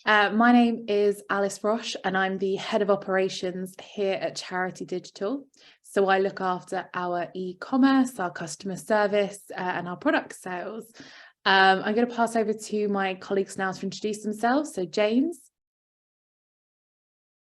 My name is Alice Roche and I'm the Head of Operations here at Charity Digital. So I look after our e-commerce, our customer service and our product sales. I'm going to pass over to my colleagues now to introduce themselves. So James.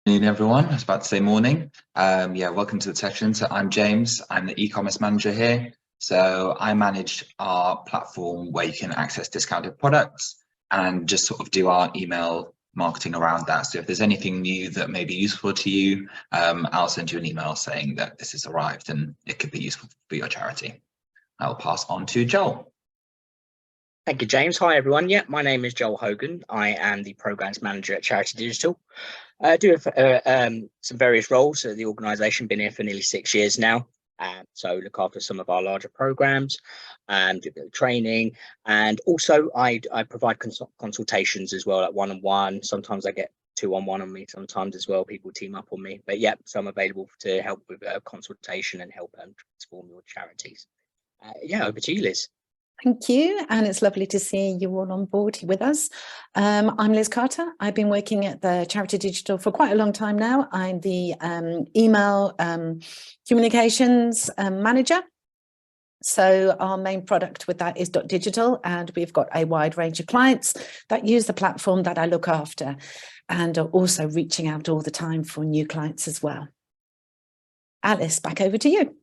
Good evening, everyone. I was about to say morning. Welcome to the session. So I'm James. I'm the e-commerce manager here. So I manage our platform where you can access discounted products and just sort of do our email marketing around that. So if there's anything new that may be useful to you, I'll send you an email saying that this has arrived and it could be useful for your charity. I'll pass on to Joel. Thank you, James. Hi, everyone. Yeah, my name is Joel Hogan. I am the programs manager at Charity Digital. I do some various roles at the organisation, been here for nearly 6 years now. So look after some of our larger programs and do a bit of training. And also I provide consultations as well, like one-on-one. Sometimes I get two-on-one on me sometimes as well. People team up on me. But yeah, so I'm available to help with consultation and help transform your charities. Over to you, Liz. Thank you, and it's lovely to see you all on board with us. I'm Liz Carter. I've been working at the Charity Digital for quite a long time now. I'm the email communications manager. So our main product with that is .digital, and we've got a wide range of clients that use the platform that I look after, and are also reaching out all the time for new clients as well. Alice, back over to you.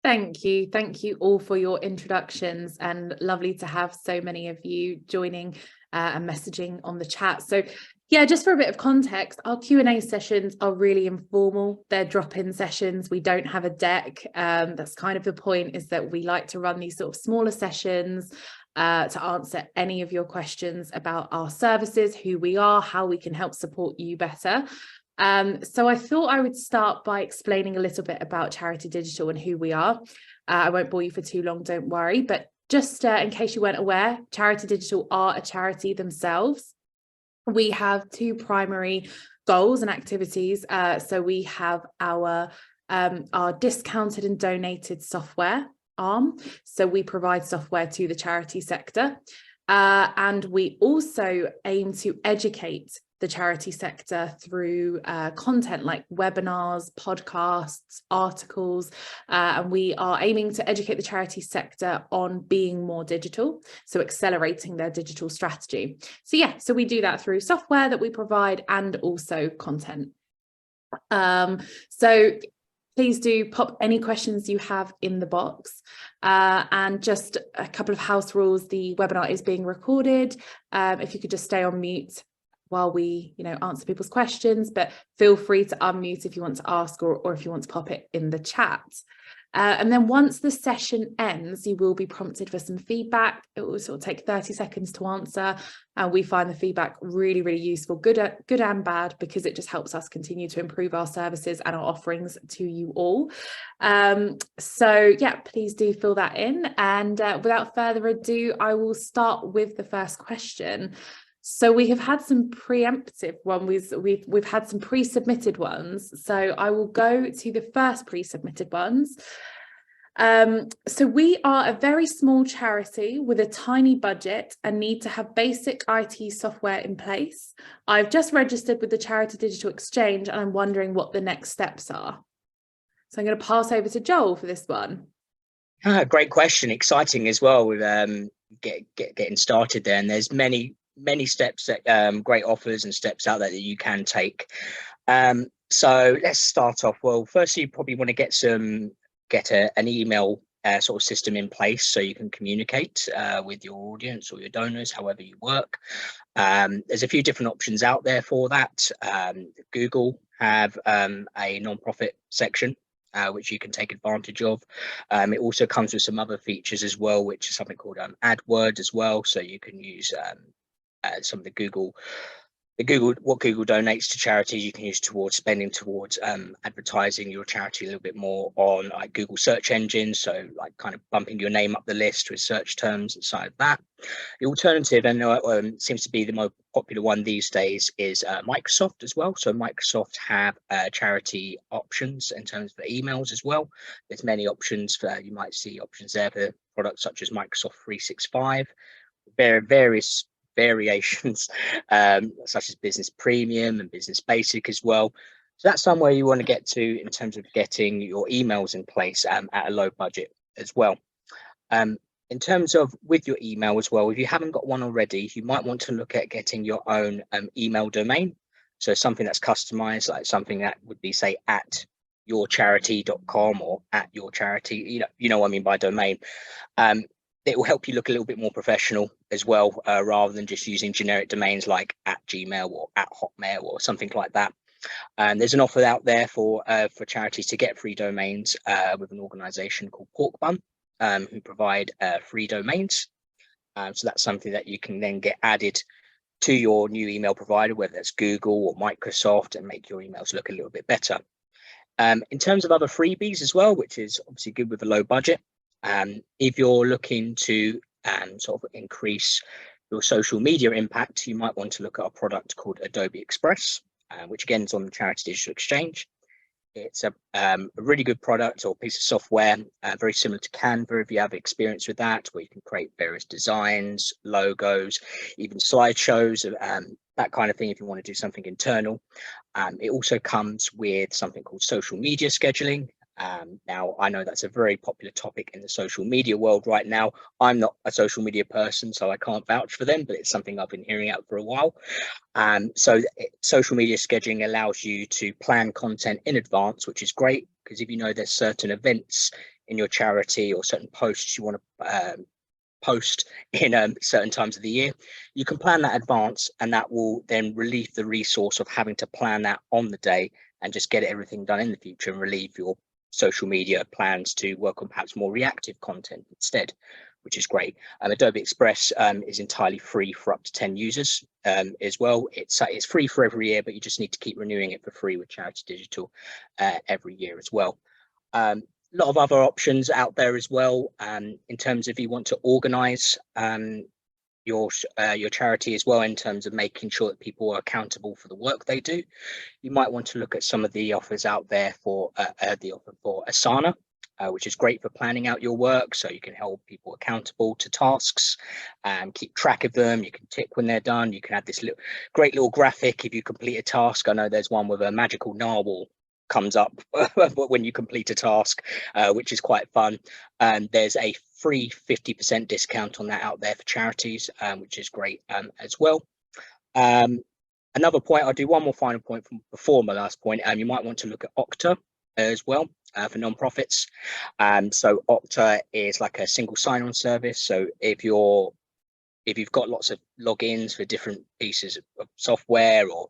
Thank you. Thank you all for your introductions, and lovely to have so many of you joining and messaging on the chat. So yeah, just for a bit of context, our Q&A sessions are really informal. They're drop-in sessions. We don't have a deck. That's kind of the point, is that we like to run these sort of smaller sessions to answer any of your questions about our services, who we are, how we can help support you better. So I thought I would start by explaining a little bit about Charity Digital and who we are. I won't bore you for too long, don't worry, but just in case you weren't aware, Charity Digital are a charity themselves. We have two primary goals and activities. So we have our discounted and donated software arm. So we provide software to the charity sector. And we also aim to educate the charity sector through content like webinars, podcasts, articles, and we are aiming to educate the charity sector on being more digital, so accelerating their digital strategy. So we do that through software that we provide and also content. So please do pop any questions you have in the box. And just a couple of house rules: the webinar is being recorded. If you could just stay on mute while we answer people's questions, but feel free to unmute if you want to ask, or if you want to pop it in the chat. And then once the session ends, you will be prompted for some feedback. It will sort of take 30 seconds to answer, and we find the feedback really, really useful, good and bad, because it just helps us continue to improve our services and our offerings to you all. So yeah, please do fill that in. And without further ado, I will start with the first question. So we have had some preemptive ones, we've had some pre-submitted ones. So I will go to the first pre-submitted ones. So we are a very small charity with a tiny budget and need to have basic IT software in place. I've just registered with the Charity Digital Exchange and I'm wondering what the next steps are. So I'm going to pass over to Joel for this one. Great question. Exciting as well with getting started there. And there's many steps that great offers and steps out there that you can take. So let's start off. Well, firstly, you probably want to get an email sort of system in place so you can communicate with your audience or your donors, however you work. There's a few different options out there for that. Google have a non-profit section which you can take advantage of. It also comes with some other features as well, which is something called AdWords as well. So you can use some of what Google donates to charities, you can use towards spending towards advertising your charity a little bit more on like Google search engines, so like kind of bumping your name up the list with search terms inside of that. The alternative, and seems to be the most popular one these days, is Microsoft as well. So Microsoft have charity options in terms of emails as well. There's many options you might see options there for products such as Microsoft 365, various variations, such as Business Premium and Business Basic as well. So that's somewhere you want to get to in terms of getting your emails in place at a low budget as well. In terms of with your email as well, if you haven't got one already, you might want to look at getting your own email domain. So something that's customized, like something that would be, say, at yourcharity.com or at your charity, you know what I mean by domain. It will help you look a little bit more professional as well, rather than just using generic domains like at Gmail or at Hotmail or something like that. There's an offer out there for charities to get free domains with an organization called Porkbun, who provide free domains. So that's something that you can then get added to your new email provider, whether that's Google or Microsoft, and make your emails look a little bit better. In terms of other freebies as well, which is obviously good with a low budget, if you're looking to sort of increase your social media impact, you might want to look at a product called Adobe Express, which again is on the Charity Digital Exchange. It's a really good product or piece of software, very similar to Canva if you have experience with that, where you can create various designs, logos, even slideshows, that kind of thing if you want to do something internal. It also comes with something called social media scheduling. Now, I know that's a very popular topic in the social media world right now. I'm not a social media person, so I can't vouch for them, but it's something I've been hearing out for a while. Social media scheduling allows you to plan content in advance, which is great, because if you know there's certain events in your charity or certain posts you want to post in certain times of the year, you can plan that advance, and that will then relieve the resource of having to plan that on the day and just get everything done in the future, and relieve your social media plans to work on perhaps more reactive content instead, which is great. Adobe Express is entirely free for up to 10 users as well. It's free for every year, but you just need to keep renewing it for free with Charity Digital every year as well. A lot of other options out there as well, in terms of if you want to organize your charity as well, in terms of making sure that people are accountable for the work they do. You might want to look at some of the offers out there for the offer for Asana, which is great for planning out your work, so you can hold people accountable to tasks and keep track of them. You can tick when they're done. You can add this great little graphic if you complete a task. I know there's one with a magical narwhal comes up when you complete a task, which is quite fun. There's a free 50% discount on that out there for charities, which is great as well. Another point, I'll do one more final point from before my last point. You might want to look at Okta as well for non-profits. So Okta is like a single sign-on service. So if you've got lots of logins for different pieces of software or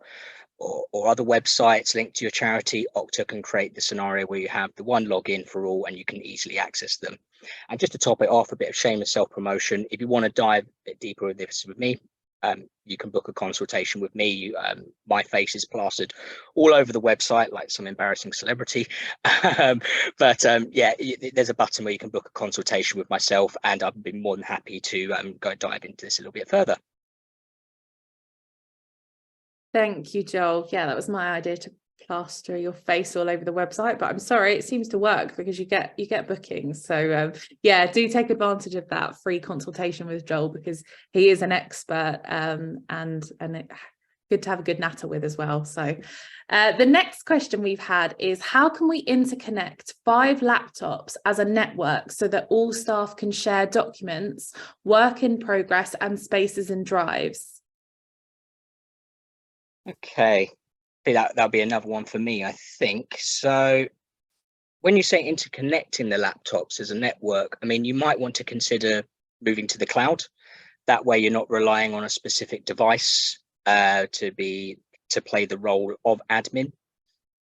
other websites linked to your charity, Okta can create the scenario where you have the one login for all and you can easily access them. And just to top it off, a bit of shameless self-promotion, if you want to dive a bit deeper with this with me, you can book a consultation with me. My face is plastered all over the website like some embarrassing celebrity. But yeah, there's a button where you can book a consultation with myself, and I've been more than happy to go dive into this a little bit further. Thank you, Joel. Yeah, that was my idea, to plaster your face all over the website, but I'm sorry, it seems to work because you get bookings. So yeah, do take advantage of that free consultation with Joel, because he is an expert, and good to have a good natter with as well. So the next question we've had is, how can we interconnect 5 laptops as a network so that all staff can share documents, work in progress, and spaces and drives? Okay, that'll be another one for me, I think. So when you say interconnecting the laptops as a network, I mean, you might want to consider moving to the cloud. That way you're not relying on a specific device to play the role of admin,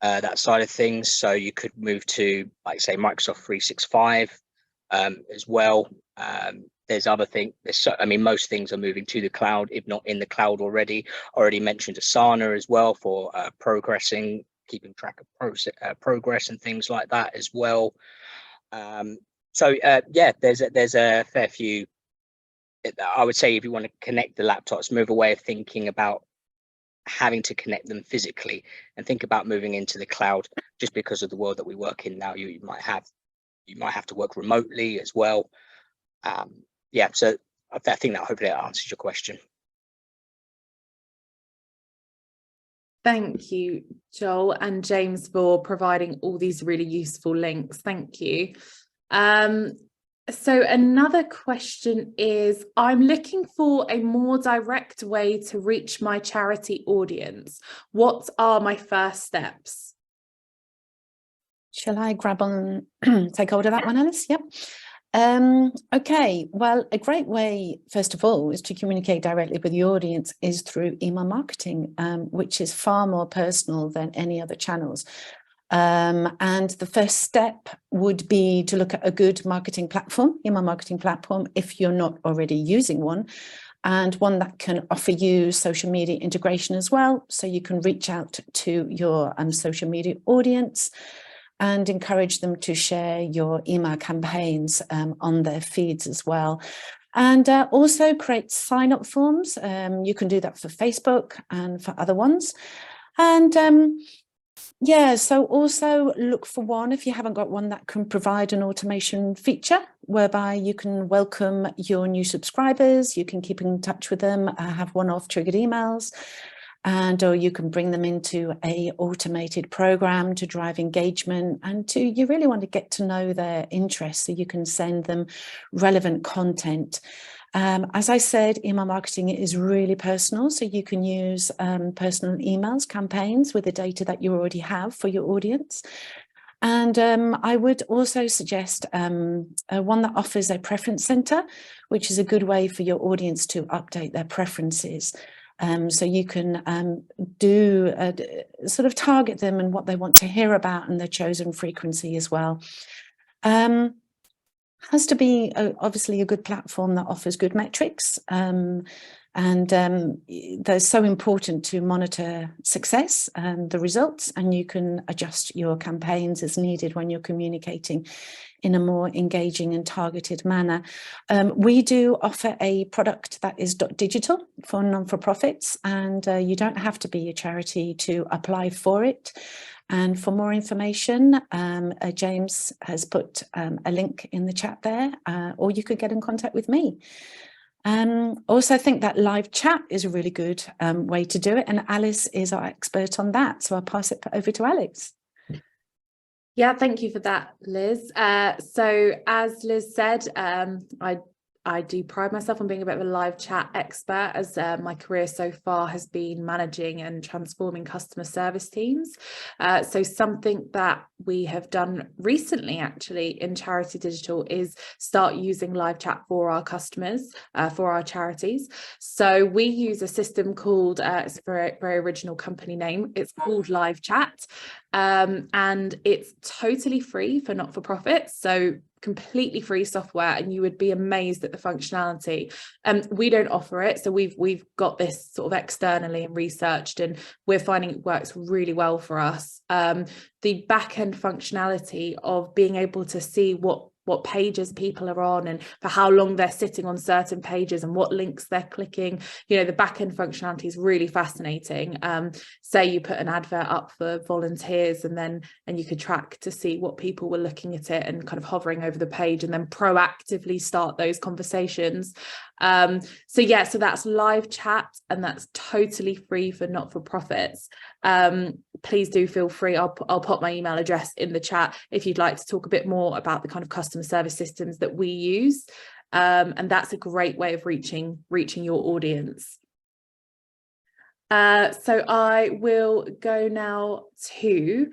that side of things. So you could move to, like, say, Microsoft 365 as well. There's other things. I mean, most things are moving to the cloud, if not in the cloud already. Already mentioned Asana as well for progressing, keeping track of progress and things like that as well. So yeah, there's a fair few. I would say if you want to connect the laptops, move away of thinking about having to connect them physically and think about moving into the cloud. Just because of the world that we work in now, you might have to work remotely as well. Yeah, so I think that hopefully that answers your question. Thank you, Joel and James, for providing all these really useful links. Thank you. So another question is, I'm looking for a more direct way to reach my charity audience. What are my first steps? Shall I grab on, take hold of that one, Alice? Yep. Okay, well, a great way, first of all, is to communicate directly with the audience is through email marketing, which is far more personal than any other channels. And the first step would be to look at a good marketing platform, email marketing platform, if you're not already using one, and one that can offer you social media integration as well. So you can reach out to your social media audience and encourage them to share your email campaigns on their feeds as well. And also create sign-up forms. You can do that for Facebook and for other ones. And yeah, so also look for one, if you haven't got one, that can provide an automation feature whereby you can welcome your new subscribers, you can keep in touch with them, have one-off triggered emails, or you can bring them into a automated program to drive engagement, and you really want to get to know their interests so you can send them relevant content. As I said, email marketing is really personal, so you can use personal emails, campaigns with the data that you already have for your audience. And I would also suggest one that offers a preference center, which is a good way for your audience to update their preferences. So you can sort of target them and what they want to hear about and their chosen frequency as well. Has to be obviously a good platform that offers good metrics, and they're so important to monitor success and the results, and you can adjust your campaigns as needed when you're communicating in a more engaging and targeted manner. We do offer a product that is .digital for non-for-profits, and you don't have to be a charity to apply for it. And for more information, James has put a link in the chat there, or you could get in contact with me. Also, I think that live chat is a really good way to do it. And Alice is our expert on that. So I'll pass it over to Alice. Yeah, thank you for that, Liz. So as Liz said, I do pride myself on being a bit of a live chat expert, as my career so far has been managing and transforming customer service teams. So something that we have done recently actually in Charity Digital is start using live chat for our customers, for our charities. So we use a system called, it's a very, very original company name, it's called Live Chat. And it's totally free for not-for-profits, so completely free software, and you would be amazed at the functionality. We don't offer it, so we've got this sort of externally and researched, and we're finding it works really well for us. The back-end functionality of being able to see what pages people are on and for how long they're sitting on certain pages and what links they're clicking, you know, the back-end functionality is really fascinating. Say you put an advert up for volunteers and you could track to see what people were looking at it and kind of hovering over the page, and then proactively start those conversations. So yeah, so that's live chat, and that's totally free for not-for-profits. Please do feel free. I'll pop my email address in the chat if you'd like to talk a bit more about the kind of customer service systems that we use. And that's a great way of reaching your audience. So I will go now to,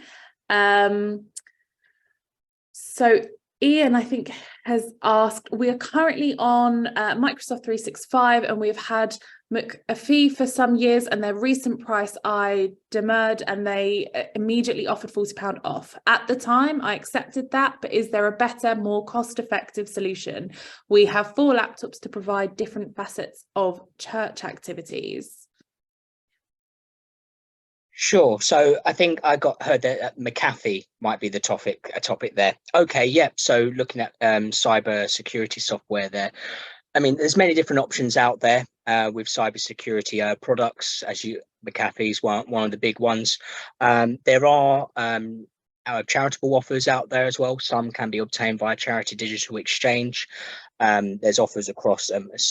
so Ian, I think, has asked, we are currently on Microsoft 365, and we've had McAfee for some years, and their recent price I demurred, and they immediately offered £40 off. At the time, I accepted that, but is there a better, more cost-effective solution? We have 4 laptops to provide different facets of church activities. Sure. So I think I heard that McAfee might be a topic there. Okay, yeah. So looking at cyber security software there. I mean, there's many different options out there with cybersecurity products. McAfee is one of the big ones. There are charitable offers out there as well. Some can be obtained via Charity Digital Exchange. There's offers across Avast,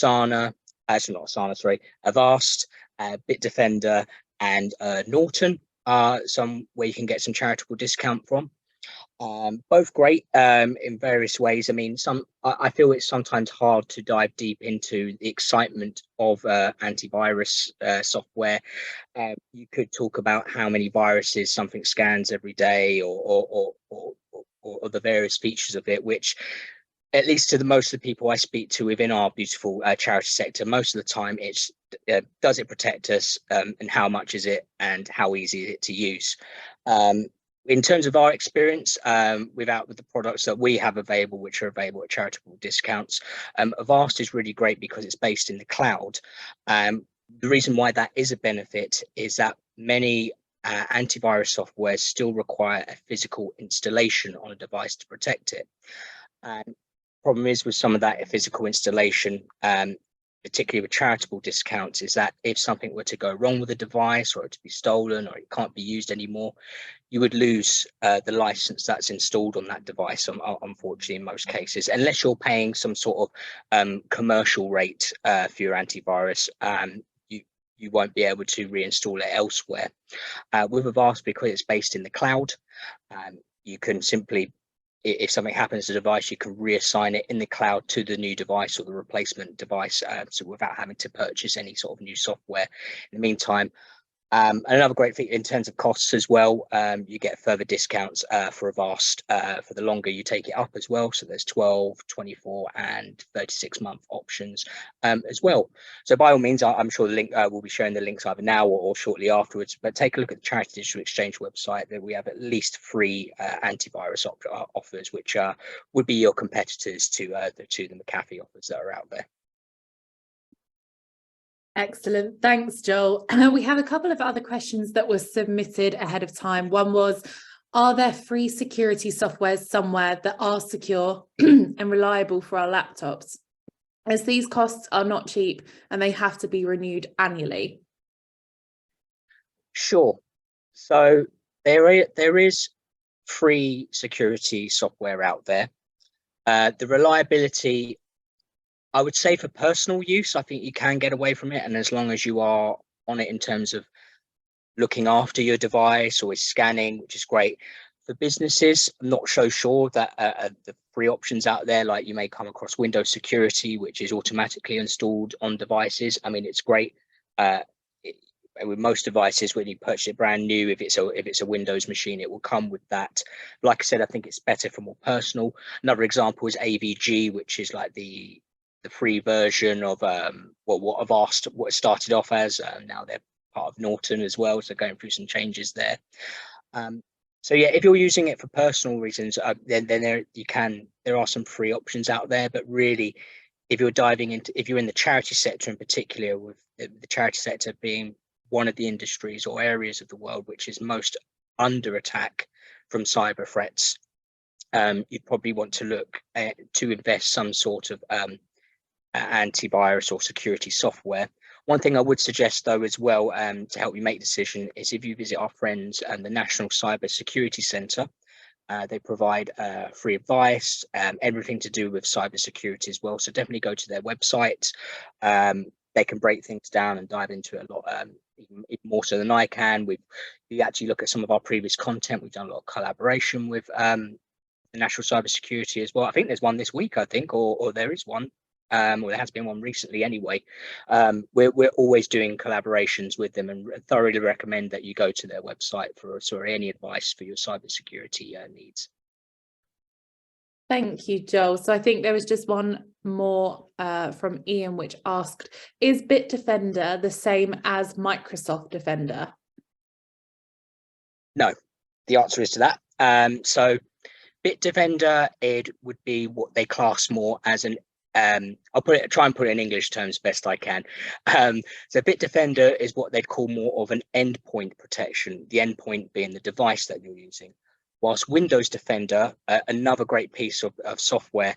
Bitdefender, and Norton are some where you can get some charitable discount from. Both great in various ways. I mean, I feel it's sometimes hard to dive deep into the excitement of antivirus software. You could talk about how many viruses something scans every day, or the various features of it, which, at least to the most of the people I speak to within our beautiful charity sector, most of the time it's does it protect us, and how much is it, and how easy is it to use. In terms of our experience with the products that we have available, which are available at charitable discounts, Avast is really great because it's based in the cloud. The reason why that is a benefit is that many antivirus software still require a physical installation on a device to protect it. Problem is with some of that physical installation, particularly with charitable discounts, is that if something were to go wrong with a device, or to be stolen, or it can't be used anymore, you would lose the license that's installed on that device, unfortunately, in most cases, unless you're paying some sort of commercial rate for your antivirus. You won't be able to reinstall it elsewhere. With Avast, because it's based in the cloud, you can simply, if something happens to the device, you can reassign it in the cloud to the new device or the replacement device, so without having to purchase any sort of new software in the meantime. And another great thing in terms of costs as well, you get further discounts for Avast for the longer you take it up as well. So there's 12, 24 and 36-month options as well. So by all means, I'm sure the link will be sharing the links either now or shortly afterwards, but take a look at the Charity Digital Exchange website. That we have at least 3 antivirus offers, which would be your competitors to the McAfee offers that are out there. Excellent. Thanks, Joel. We have a couple of other questions that were submitted ahead of time. One was, are there free security softwares somewhere that are secure and reliable for our laptops, as these costs are not cheap and they have to be renewed annually? Sure. So there is free security software out there. The reliability, I would say, for personal use, I think you can get away from it. And as long as you are on it in terms of looking after your device or is scanning, which is great. For businesses, I'm not so sure that the free options out there, like you may come across Windows Security, which is automatically installed on devices. I mean, it's great. With most devices, when you purchase it brand new, if it's a Windows machine, it will come with that. Like I said, I think it's better for more personal. Another example is AVG, which is like the free version of what Avast, what it started off as. Now they're part of Norton as well, so going through some changes there. So yeah, if you're using it for personal reasons, then there are some free options out there. But really, if you're in the charity sector in particular, with the charity sector being one of the industries or areas of the world which is most under attack from cyber threats, you'd probably want to look to invest some sort of antivirus or security software. One thing I would suggest, though, as well, to help you make a decision, is if you visit our friends and the National Cyber Security Centre. They provide free advice, everything to do with cybersecurity as well. So definitely go to their website. They can break things down and dive into it a lot, even more so than I can. We actually look at some of our previous content. We've done a lot of collaboration with the National Cyber Security as well. I think there's one this week, or there is one. Or there has been one recently anyway. We're always doing collaborations with them, and thoroughly recommend that you go to their website for any advice for your cybersecurity needs. Thank you, Joel. So I think there was just one more from Ian, which asked, is Bitdefender the same as Microsoft Defender? No, the answer is to that. So Bitdefender, it would be what they class more as an I'll try and put it in English terms best I can. So Bitdefender is what they'd call more of an endpoint protection, the endpoint being the device that you're using. Whilst Windows Defender, another great piece of software,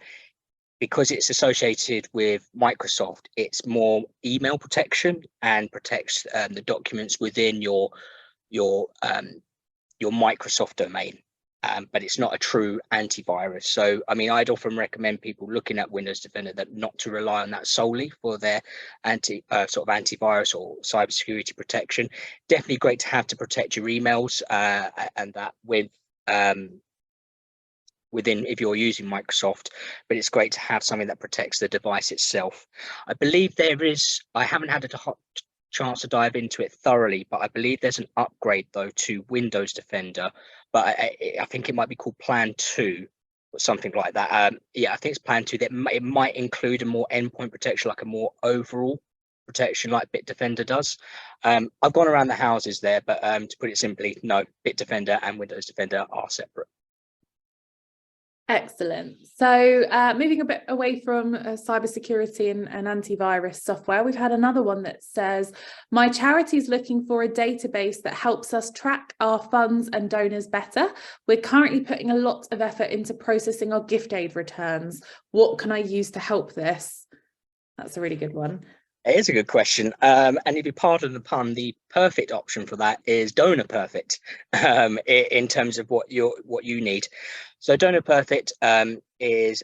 because it's associated with Microsoft, it's more email protection and protects the documents within your Microsoft domain. but it's not a true antivirus. So, I mean, I'd often recommend people looking at Windows Defender that not to rely on that solely for their sort of antivirus or cybersecurity protection. Definitely great to have to protect your emails and that with within if you're using Microsoft, but it's great to have something that protects the device itself. I believe there is, I haven't had a hot chance to dive into it thoroughly, but I believe there's an upgrade though to Windows Defender, but I think it might be called Plan 2 or something like that. Yeah, I think it's Plan 2 that it might include a more endpoint protection, like a more overall protection like Bitdefender does. I've gone around the houses there, but to put it simply, no, Bitdefender and Windows Defender are separate. Excellent. So moving a bit away from cybersecurity and antivirus software, we've had another one that says, my charity is looking for a database that helps us track our funds and donors better. We're currently putting a lot of effort into processing our gift aid returns. What can I use to help this? That's a really good one. It is a good question. And if you pardon the pun, the perfect option for that is Donor Perfect in terms of what you need. So Donor Perfect is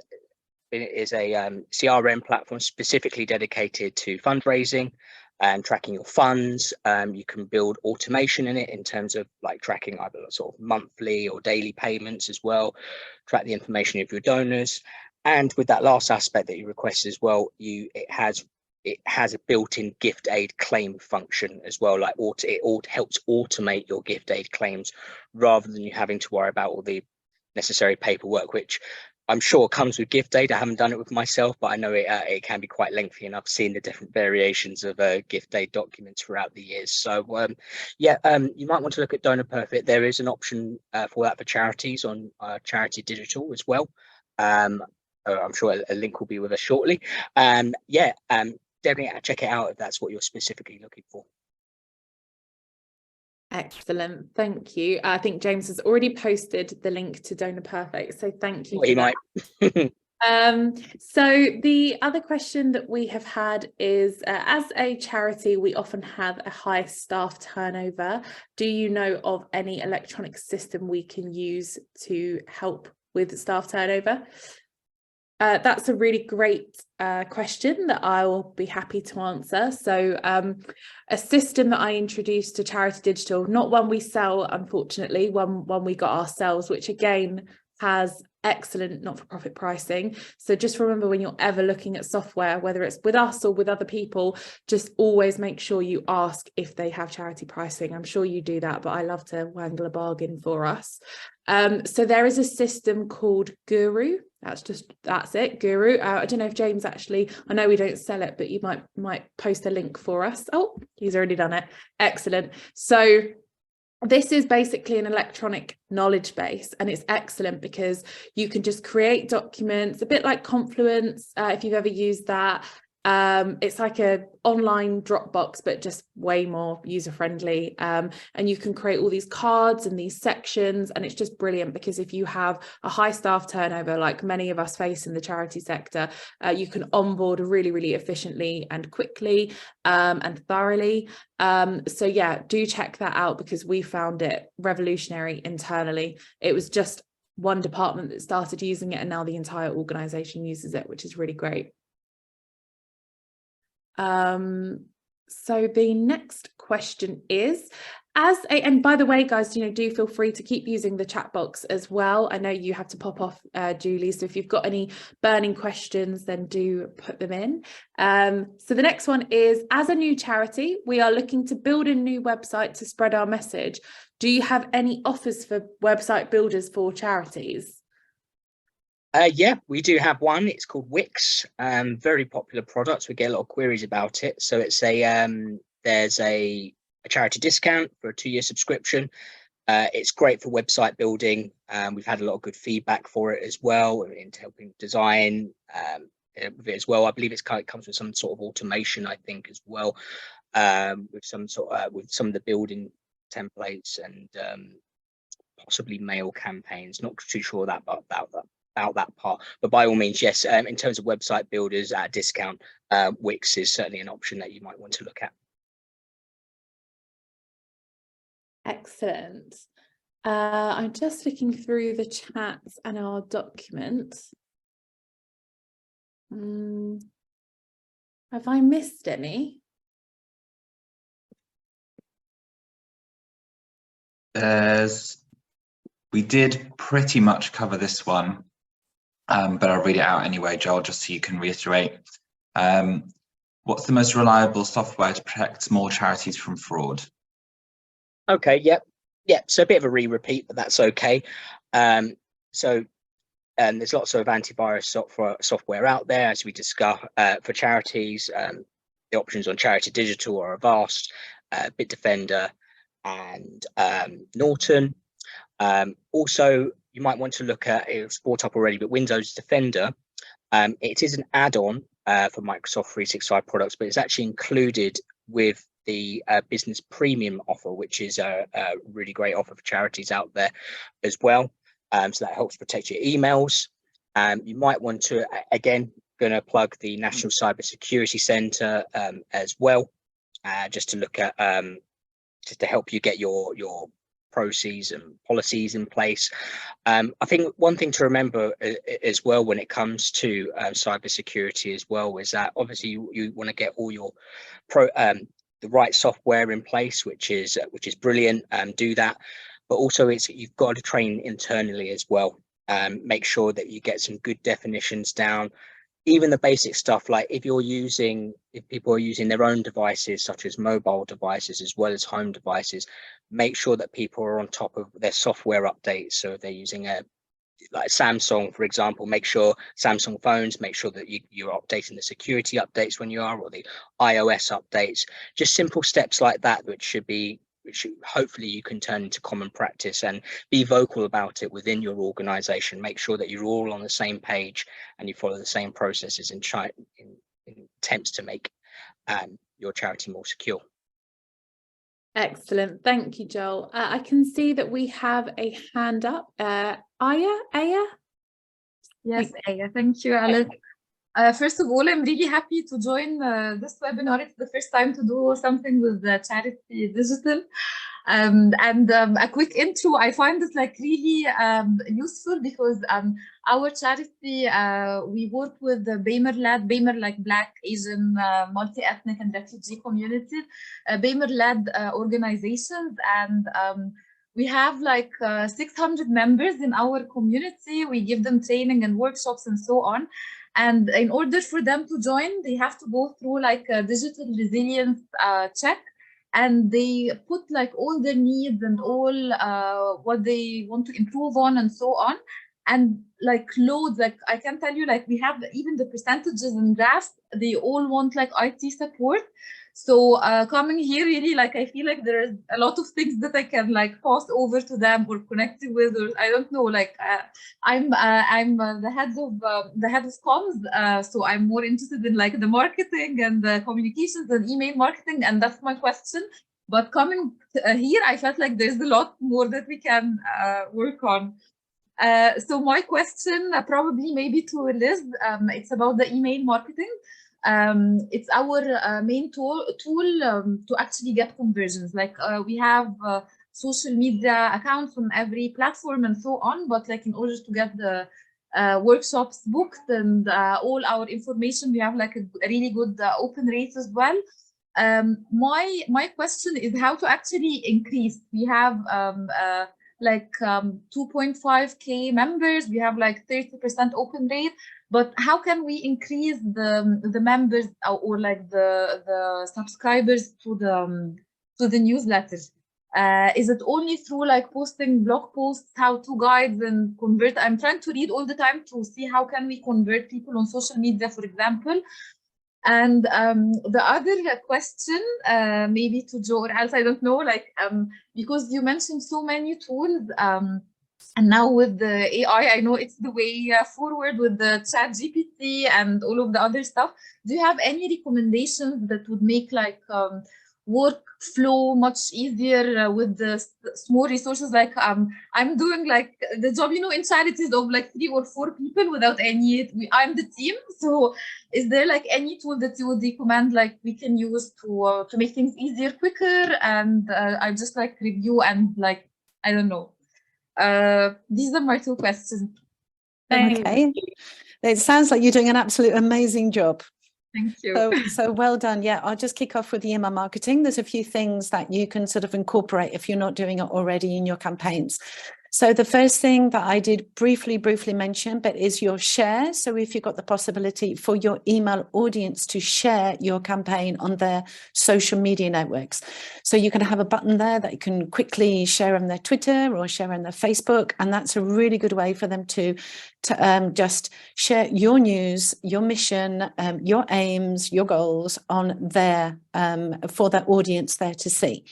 a CRM platform specifically dedicated to fundraising and tracking your funds. You can build automation in it in terms of like tracking either sort of monthly or daily payments as well, track the information of your donors. And with that last aspect that you requested as well, it has a built-in gift aid claim function as well. Like it helps automate your gift aid claims rather than you having to worry about all the necessary paperwork, which I'm sure comes with gift aid. I haven't done it with myself, but I know it can be quite lengthy, and I've seen the different variations of gift aid documents throughout the years. So you might want to look at Donor Perfect. There is an option for that for charities on Charity Digital as well. I'm sure a link will be with us shortly. Definitely check it out if that's what you're specifically looking for. Excellent, thank you. I think James has already posted the link to Donor Perfect, so thank you. He might. So the other question that we have had is, as a charity, we often have a high staff turnover. Do you know of any electronic system we can use to help with staff turnover? That's a really great question that I will be happy to answer. So a system that I introduced to Charity Digital, not one we sell, unfortunately, one we got ourselves, which again has excellent not-for-profit pricing. So just remember, when you're ever looking at software, whether it's with us or with other people, just always make sure you ask if they have charity pricing. I'm sure you do that, but I love to wangle a bargain for us. So there is a system called Guru. That's it, Guru. I don't know if James actually, I know we don't sell it, but you might post a link for us. Oh, he's already done it. Excellent. So this is basically an electronic knowledge base, and it's excellent because you can just create documents, a bit like Confluence, if you've ever used that. It's like a online Dropbox, but just way more user-friendly. And you can create all these cards and these sections, and it's just brilliant because if you have a high staff turnover, like many of us face in the charity sector, you can onboard really, really efficiently and quickly and thoroughly. So yeah, do check that out because we found it revolutionary internally. It was just one department that started using it, and now the entire organization uses it, which is really great. So the next question is, and by the way, guys, do feel free to keep using the chat box as well. I know you have to pop off, Julie, so if you've got any burning questions, then do put them in. So the next one is, as a new charity, we are looking to build a new website to spread our message. Do you have any offers for website builders for charities? Yeah, we do have one. It's called Wix. Very popular product. We get a lot of queries about it. So it's there's a charity discount for a 2-year subscription. It's great for website building. We've had a lot of good feedback for it as well, into helping design with it as well. I believe it comes with some sort of automation, I think, as well, with some of the building templates and possibly mail campaigns. Not too sure about that part, but by all means, yes, in terms of website builders at a discount, Wix is certainly an option that you might want to look at. Excellent. I'm just looking through the chats and our document. Have I missed any? We did pretty much cover this one, but I'll read it out anyway, Joel, just so you can reiterate. What's the most reliable software to protect small charities from fraud? Okay, yep. So a bit of a repeat, but that's okay. There's lots of antivirus software out there, as we discussed, for charities. The options on Charity Digital are Avast, Bitdefender, and Norton. Also, you might want to look at, it's brought up already, but Windows Defender. It is an add-on for Microsoft 365 products, but it's actually included with the business premium offer, which is a really great offer for charities out there as well. So that helps protect your emails. You might want to, again, going to plug the National Cybersecurity Centre as well, just to look at, just to help you get your processes and policies in place. I think one thing to remember as well when it comes to cybersecurity as well is that obviously you want to get all your the right software in place, which is brilliant, do that, but also you've got to train internally as well. Make sure that you get some good definitions down. Even the basic stuff, like if people are using their own devices, such as mobile devices as well as home devices, make sure that people are on top of their software updates. So if they're using like Samsung, for example, make sure Samsung phones, make sure that you're updating the security updates when you are, or the iOS updates. Just simple steps like that, which hopefully you can turn into common practice, and be vocal about it within your organization. Make sure that you're all on the same page and you follow the same processes in attempts to make your charity more secure. Excellent. Thank you, Joel. I can see that we have a hand up. Aya? Yes, Aya. Thank you, Alice. First of all, I'm really happy to join this webinar. It's the first time to do something with Charity Digital. A quick intro, I find this like really useful because our charity, we work with the BAMR like Black, Asian, multi-ethnic and refugee communities, BAMR-led organizations, and we have like 600 members in our community. We give them training and workshops and so on. And in order for them to join, they have to go through like a digital resilience check. And they put like all their needs and all what they want to improve on and so on. And like loads, like I can tell you, like we have even the percentages and graphs, they all want like IT support. So coming here, really, like I feel like there's a lot of things that I can like pass over to them or connect with, or I don't know. Like I'm the head of comms, so I'm more interested in like the marketing and the communications and email marketing, and that's my question. But coming here, I felt like there's a lot more that we can work on. So my question, probably maybe to Liz, it's about the email marketing. It's our main tool to actually get conversions. Like we have social media accounts on every platform and so on, but like in order to get the workshops booked and all our information, we have like a really good open rate as well. My question is how to actually increase. We have like 2.5K members, we have like 30% open rate, but how can we increase the members or like the subscribers to the newsletters? Is it only through like posting blog posts, how-to guides and convert? I'm trying to read all the time to see how can we convert people on social media, for example. And the other question, maybe to Joe or else, I don't know, like because you mentioned so many tools, and now with the AI, I know it's the way forward with the ChatGPT and all of the other stuff. Do you have any recommendations that would make like workflow much easier with the small resources? Like I'm doing like the job, you know, in charities of like 3 or 4 people without any, I'm the team. So is there like any tool that you would recommend like we can use to make things easier, quicker? And I just like review and like, I don't know. These are my two questions. Okay. It sounds like you're doing an absolute amazing job. Thank you. So well done. Yeah, I'll just kick off with the email marketing. There's a few things that you can sort of incorporate if you're not doing it already in your campaigns. So the first thing that I did briefly mention, but is your share. So if you've got the possibility for your email audience to share your campaign on their social media networks. So you can have a button there that you can quickly share on their Twitter or share on their Facebook. And that's a really good way for them to just share your news, your mission, your aims, your goals on their for their audience there to see.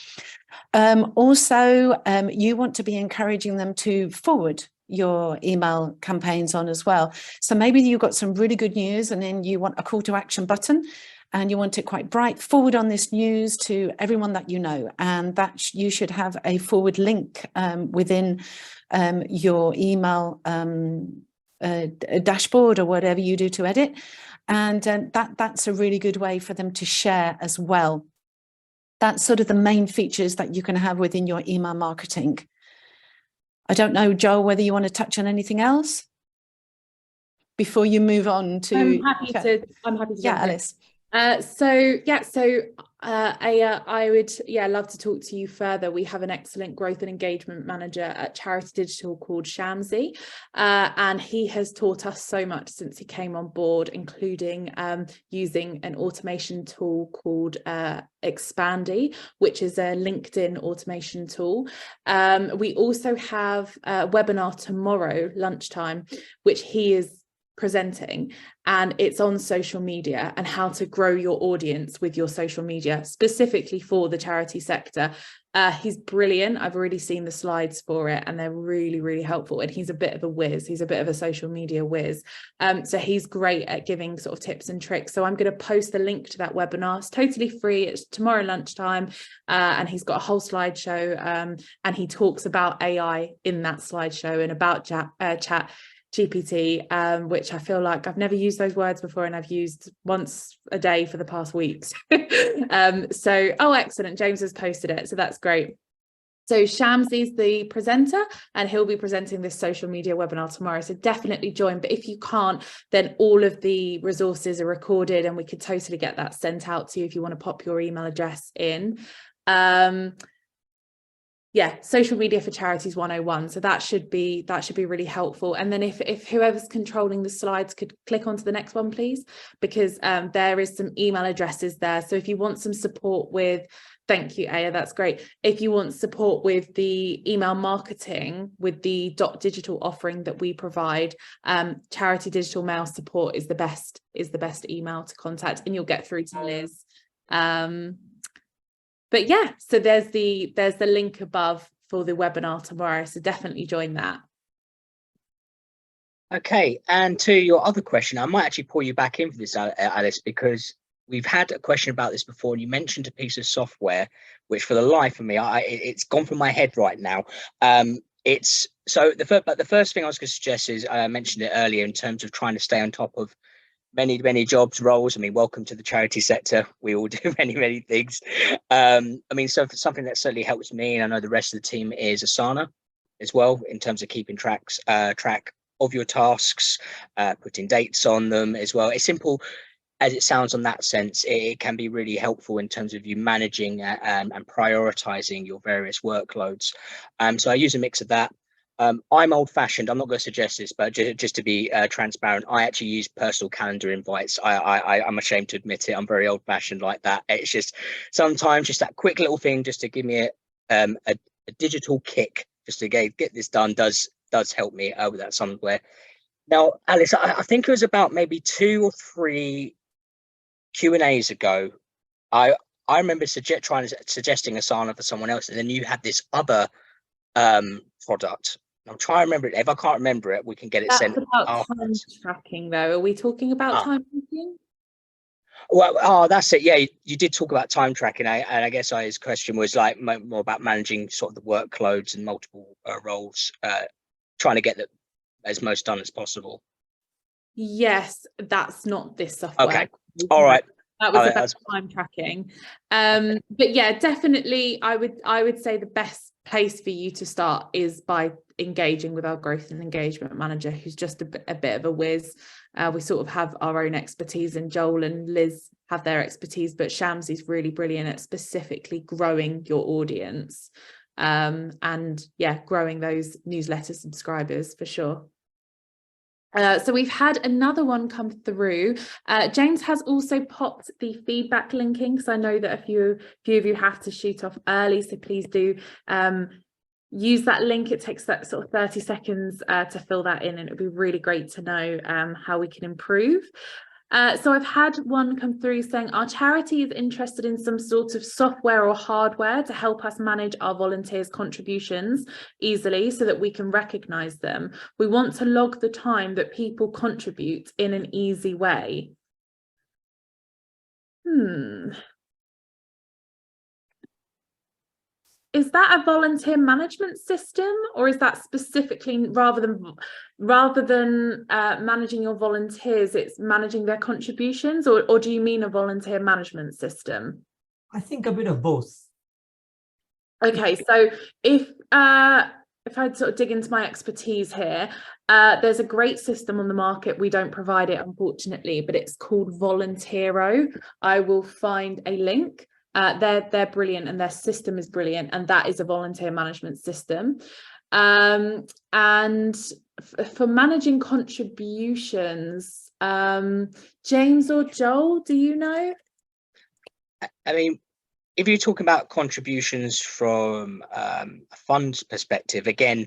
Also, you want to be encouraging them to forward your email campaigns on as well. So maybe you've got some really good news and then you want a call to action button and you want it quite bright. Forward on this news to everyone that you know, and that you should have a forward link within your email dashboard or whatever you do to edit. And that's a really good way for them to share as well. That's sort of the main features that you can have within your email marketing. I don't know, Joel, whether you want to touch on anything else before you move on to. I'm happy to. Yeah, Alice. I would love to talk to you further. We have an excellent growth and engagement manager at Charity Digital called Shamsi, and he has taught us so much since he came on board, including using an automation tool called Expandy, which is a LinkedIn automation tool. We also have a webinar tomorrow lunchtime, which he is presenting, and it's on social media and how to grow your audience with your social media specifically for the charity sector. He's brilliant. I've already seen the slides for it and they're really, really helpful, and he's a bit of a whiz. He's a bit of a social media whiz, so he's great at giving sort of tips and tricks. So I'm going to post the link to that webinar. It's totally free. It's tomorrow lunchtime, and he's got a whole slideshow, and he talks about AI in that slideshow and about chat GPT, which I feel like I've never used those words before, and I've used once a day for the past weeks. Excellent. James has posted it, so that's great. So Shamsi's the presenter, and he'll be presenting this social media webinar tomorrow. So definitely join. But if you can't, then all of the resources are recorded, and we could totally get that sent out to you if you want to pop your email address in. Social media for charities 101. So that should be really helpful. And then if whoever's controlling the slides could click onto the next one, please, because there is some email addresses there. So if you want some support with, thank you, Aya, that's great. If you want support with the email marketing with the .digital offering that we provide, Charity Digital Mail Support is the best email to contact, and you'll get through to Liz. But yeah, so there's the link above for the webinar tomorrow. So definitely join that. Okay, and to your other question, I might actually pull you back in for this, Alice, because we've had a question about this before, and you mentioned a piece of software, which for the life of me, it's gone from my head right now. It's so the first thing I was going to suggest is, I mentioned it earlier in terms of trying to stay on top of many jobs, roles. I mean, welcome to the charity sector. We all do many things. I mean, so something that certainly helps me, and I know the rest of the team, is Asana as well, in terms of keeping track of your tasks, putting dates on them as well. It's simple as it sounds on that sense. It can be really helpful in terms of you managing and prioritizing your various workloads. So I use a mix of that. I'm old-fashioned. I'm not going to suggest this, but just to be transparent, I actually use personal calendar invites. I'm ashamed to admit it. I'm very old-fashioned like that. It's just sometimes just that quick little thing just to give me a digital kick, just to get this done, does help me with that somewhere. Now, Alice, I think it was about maybe 2 or 3 Q&As ago. I remember suggesting Asana for someone else, and then you had this other product. I'm trying to remember it. If I can't remember it, we can get it sent. That's about time tracking, though. Are we talking about time tracking? Well, that's it. Yeah, you did talk about time tracking, and I guess his question was like more about managing sort of the workloads and multiple roles, trying to get as most done as possible. Yes, that's not this software. Okay, all right. That was about time tracking. But yeah, definitely, I would say the best place for you to start is by engaging with our growth and engagement manager, who's just a bit of a whiz. We sort of have our own expertise, and Joel and Liz have their expertise, but Shams is really brilliant at specifically growing your audience, and yeah, growing those newsletter subscribers for sure. So we've had another one come through. James has also popped the feedback linking, because I know that a few of you have to shoot off early, so please do use that link. It takes that sort of 30 seconds to fill that in, and it'd be really great to know how we can improve. So I've had one come through saying our charity is interested in some sort of software or hardware to help us manage our volunteers' contributions easily so that we can recognise them. We want to log the time that people contribute in an easy way. Is that a volunteer management system, or is that specifically rather than managing your volunteers, it's managing their contributions, or do you mean a volunteer management system? I think a bit of both. Okay, so if I'd sort of dig into my expertise here, there's a great system on the market. We don't provide it, unfortunately, but it's called Volunteero. I will find a link. They're brilliant, and their system is brilliant, and that is a volunteer management system. And for managing contributions, James or Joel, do you know? I mean, if you're talking about contributions from a fund's perspective, again,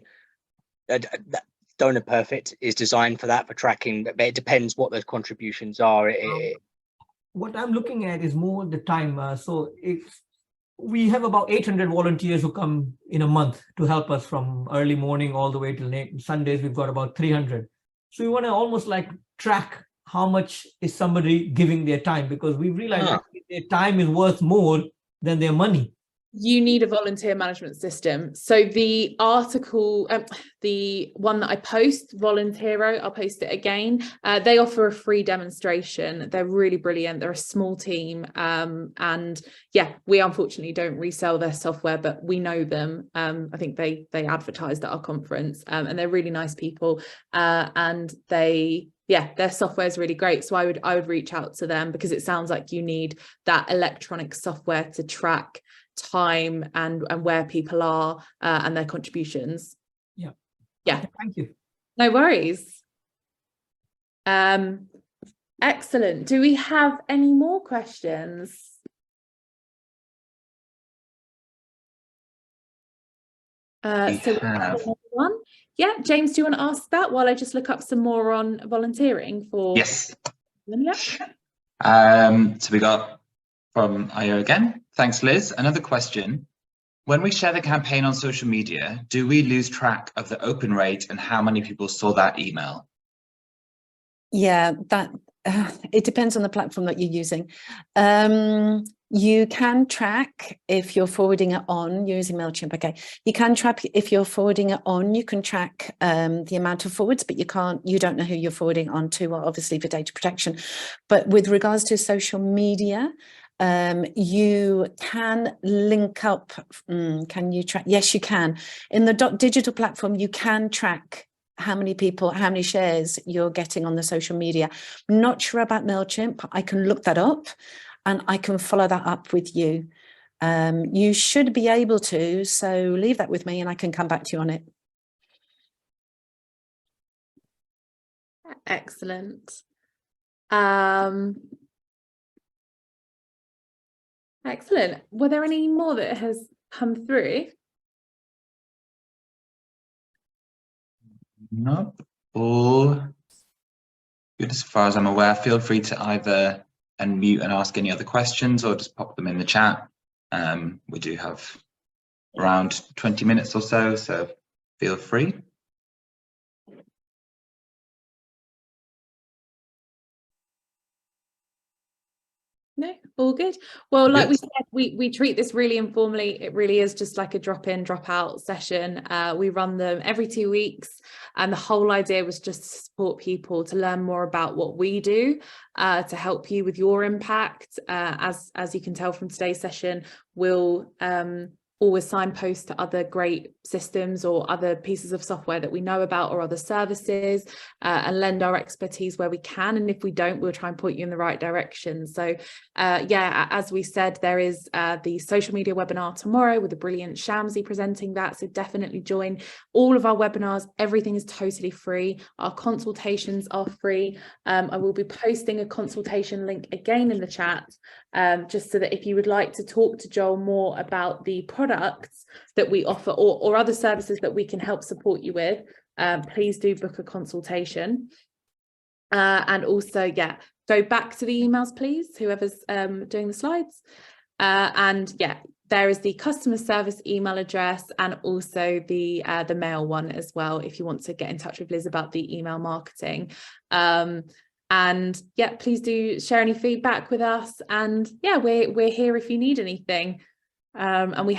Donor Perfect is designed for that, for tracking, but it depends what those contributions are. What I'm looking at is more the time. So we have about 800 volunteers who come in a month to help us from early morning all the way till late. Sundays, we've got about 300. So we want to almost like track how much is somebody giving their time, because we realize that their time is worth more than their money. You need a volunteer management system. So the article, the one that I post, Volunteero, I'll post it again. They offer a free demonstration. They're really brilliant. They're a small team. And yeah, we unfortunately don't resell their software, but we know them. I think they advertised at our conference, and they're really nice people. And their software is really great. So I would reach out to them, because it sounds like you need that electronic software to track time and where people are and their contributions. Yeah. Thank you. No worries. Excellent. Do we have any more questions? So we have one. Yeah, James, do you want to ask that while I just look up some more on volunteering for? Yes. Yeah. So we got from Io again. Thanks, Liz. Another question. When we share the campaign on social media, do we lose track of the open rate and how many people saw that email? Yeah, that it depends on the platform that you're using. You can track if you're forwarding it on using MailChimp. Okay, you can track if you're forwarding it on. You can track the amount of forwards, but you don't know who you're forwarding on to, obviously for data protection. But with regards to social media, you can link up. Can you track? Yes, you can. In the digital platform, you can track how many people, how many shares you're getting on the social media. I'm not sure about MailChimp. I can look that up and I can follow that up with you. You should be able to, so leave that with me and I can come back to you on it. Excellent. Excellent. Were there any more that has come through? No, all good as far as I'm aware. Feel free to either unmute and ask any other questions or just pop them in the chat. We do have around 20 minutes or so, so feel free. No, all good. Well, like we said, we treat this really informally. It really is just like a drop in, drop out session. We run them every 2 weeks, and the whole idea was just to support people to learn more about what we do, to help you with your impact. As you can tell from today's session, we'll always signpost to other great systems or other pieces of software that we know about or other services, and lend our expertise where we can. And if we don't, we'll try and point you in the right direction. So yeah, as we said, there is the social media webinar tomorrow with the brilliant Shamsi presenting that. So definitely join all of our webinars. Everything is totally free. Our consultations are free. I will be posting a consultation link again in the chat, just so that if you would like to talk to Joel more about the products that we offer or other services that we can help support you with, please do book a consultation. And also, yeah, go back to the emails, please, whoever's doing the slides. And yeah, there is the customer service email address and also the mail one as well, if you want to get in touch with Liz about the email marketing. And yeah, please do share any feedback with us. And yeah, we're here if you need anything. And we have